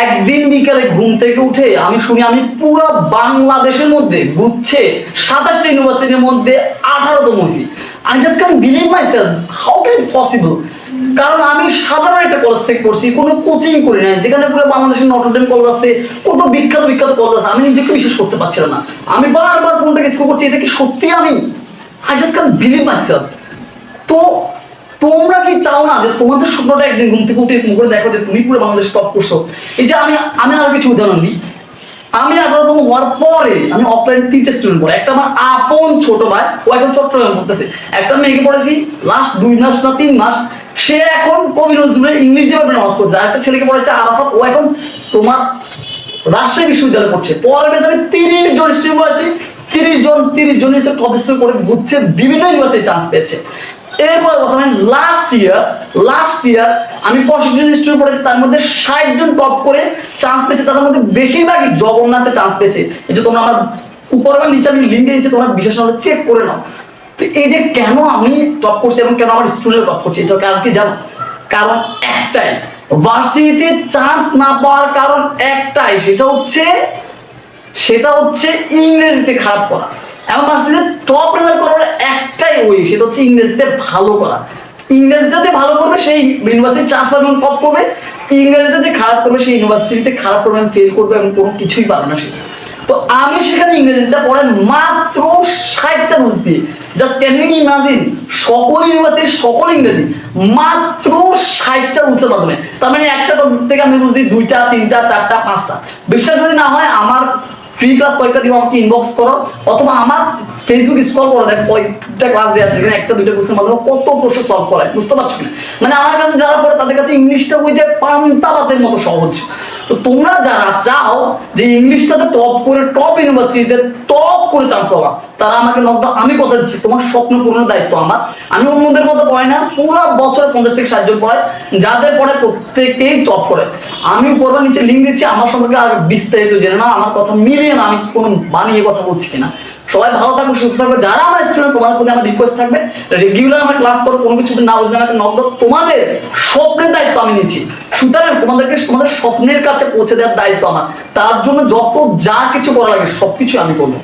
একদিন বিকালে ঘুম থেকে উঠে আমি শুনি আমি পুরো বাংলাদেশের মধ্যে গুচ্ছে 27টা ইউনিভার্সিটির মধ্যে 18তম হয়েছি। I just can believe myself, how can it possible? কারণ আমি সাধারণ একটা কলেজ থেকে পড়ছি, কোনো কোচিং করি নাই, যেখানে পুরো বাংলাদেশের নটরডেম কলেজ আছে, কত বিখ্যাত বিখ্যাত কলেজ আছে, আমি নিজেকে বিশ্বাস করতে পারছিলাম না। আমি বারবার ফোনটাকে স্কোর করছি, এটা কি সত্যি আমি? I just can believe myself. তো তোমরা কি চাও না যে তোমাদের স্বপ্নটা একদিন ঘুম থেকে উঠে মুখে দেখো যে তুমি পুরো বাংলাদেশ টপ করছো? এই যে আমি আমি আরো কিছু উদাহরণ দিই। আমি 18তম হওয়ার পরে আমি অফলাইন 3টে স্টুডেন্ট পড়ে, একটা আমার আপন ছোট ভাই, ও এখন চট্টগ্রাম পড়তেছে। একটা মেয়েকে পড়েছি লাস্ট 2 মাস না 3 মাস, সে এখন কবি নজরুলের ইংলিশ ডিপার্টমেন্টে অনার্স করছে। আর একটা ছেলেকে পড়েছে আরাফাত, ও এখন তোমার রাজশাহী বিশ্ববিদ্যালয়ে পড়ছে। পরের বেশ আমি 30 জন স্টুডেন্ট পড়েছি, 30 জন হচ্ছে টপ স্টুডেন্ট করে ঘুরছে, বিভিন্ন ইউনিভার্সিটি চান্স পেয়েছে। এরপর বছর আমি লাস্ট ইয়ার আমি 65 জন স্টুডেন্ট পড়েছি, তার মধ্যে 60 জন টপ করে চান্স পেয়েছে। তাদের মধ্যে বেশিরভাগই জগন্নাথে চান্স পেয়েছে। এই যে তোমরা আমার উপর বা নিচে আমি লিঙ্ক দিয়েছি, তোমরা বিশেষ হলে চেক করে নাও। তো এই যে কেন আমি টপ করছি এবং কেন আমার স্টুডেন্ট টপ করছি, এটা কারণ কি জানো? কারণ একটাই, ভার্সিটিতে চান্স না পাওয়ার কারণ একটাই, সেটা হচ্ছে ইংরেজিতে খারাপ করা। এবং ভার্সিটিতে টপ রেজাল্ট করার একটাই ওয়ে, সেটা হচ্ছে ইংরেজিতে ভালো করা। ইংরেজিতে যে ভালো করবে সেই ইউনিভার্সিটি চান্স পাবে এবং টপ করবে, ইংরেজিতে যে খারাপ করবে সেই ইউনিভার্সিটিতে খারাপ করবে এবং ফেল করবে এবং কোনো কিছুই পাবে না সে। তো আমি সেখানে ইংরেজিটা পড়ে মাত্র 60টা রুলস দিয়ে, জাস্ট ক্যান ইউ ইমাজিন, সকল ইউনিভার্সিটির সকল ইংরেজি মাত্র 60টা রুলসের মাধ্যমে। তার মানে একটা টপিক থেকে আমি রুলস দিই 2টা 3টা 4টা 5টা। বিশ্বাস যদি না হয় আমার ফ্রি ক্লাস কয়েকটা দিব, আমাকে ইনবক্স করো, অথবা আমার ফেসবুক স্ক্রল করে দেখ কয়েকটা ক্লাস দেওয়া আছে, এখানে একটা 2টা কোর্সের মাধ্যমে কত প্রশ্ন সলভ করায়, বুঝতে পারছো কিনা? মানে আমার কাছে যারা পড়ে তাদের কাছে ইংলিশটা ওই যে পান্তা ভাতের মতো সহজ। তো তোমরা যারা চাও যে ইংলিশটাতে টপ করে টপ ইউনিভার্সিটিতে টপ করে চান্স পাবা, তারা আমাকে নক দাও। আমি কথা দিচ্ছি তোমার স্বপ্ন পূরণের দায়িত্ব আমার। আমি অন্যদের মতো পড়াই না, পুরো বছরে 50 থেকে 60 জন পড়াই, যাদের পড়ে প্রত্যেকেই টপ করে। আমি উপর নিচে লিঙ্ক দিচ্ছি, আমার সম্পর্কে আর বিস্তারিত জেনে না, আমার কথা মিলিয়ে না আমি কোনো বানিয়ে কথা বলছি কিনা। সবাই ভালো থাকবে, সুস্থ থাকবে। যারা আমার স্টুডেন্ট, তোমাদের প্রতি আমার রিকোয়েস্ট থাকবে, রেগুলার আমার ক্লাস করো, কোনো কিছু না বুঝলে আমাকে নক দাও। তোমাদের স্বপ্নের দায়িত্ব আমি নিচ্ছি, সুতরাং তোমাদেরকে তোমাদের স্বপ্নের কাছে পৌঁছে দেওয়ার দায়িত্ব আমার। তার জন্য যত যা কিছু করা লাগে সবকিছু আমি করবো।